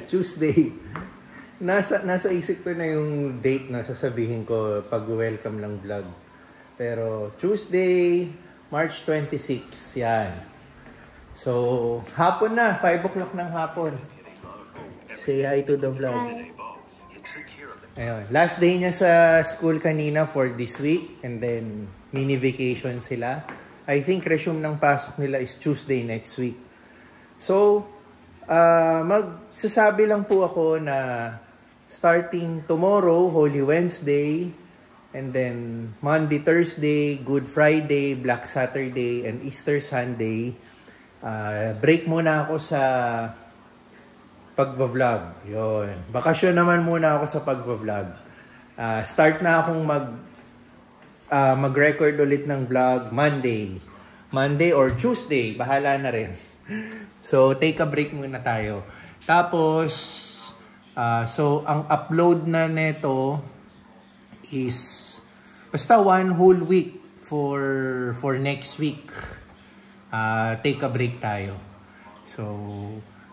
Tuesday. Nasa isip ko na yung date na sasabihin ko pag welcome ng vlog. Pero Tuesday, March 26, yan. So, hapon na, 5 o'clock ng hapon. Say hi to the vlog. Hi. Ayun. Last day niya sa school kanina for this week. And then, mini vacation sila. I think resume ng pasok nila is Tuesday next week. So, magsasabi lang po ako na starting tomorrow, Holy Wednesday, and then Monday, Thursday, Good Friday, Black Saturday, and Easter Sunday, break muna ako sa pagva-vlog. Yun. Bakasyon naman muna ako sa pagva-vlog. Start na akong mag-record ulit ng vlog Monday. Monday or Tuesday. Bahala na rin. So, take a break muna tayo. Tapos, so, ang upload na neto is basta 1 whole week for next week. Take a break tayo. So,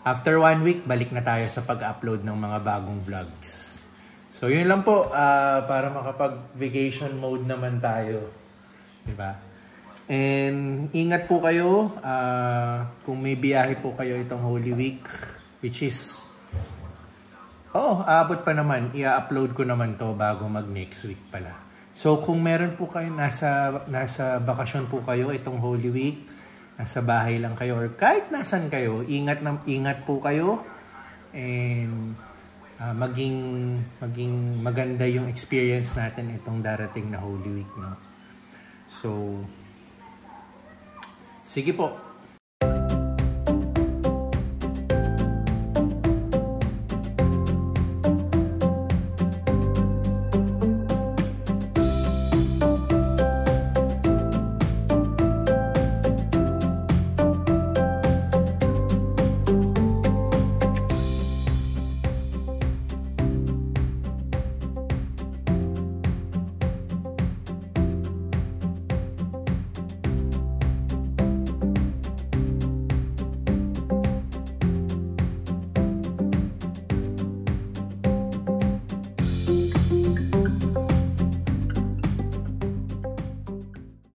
after 1 week, balik na tayo sa pag-upload ng mga bagong vlogs. So, yun lang po. Para makapag-vacation mode naman tayo. Diba? And, ingat po kayo. Kung may biyahe po kayo itong Holy Week, which is, aabot pa naman. I-upload ko naman to bago mag-next week pala. So, kung meron po kayo, nasa bakasyon po kayo itong Holy Week, nasa bahay lang kayo or kahit nasan kayo, ingat po kayo and maging maganda yung experience natin itong darating na Holy Week, no? So, sige po.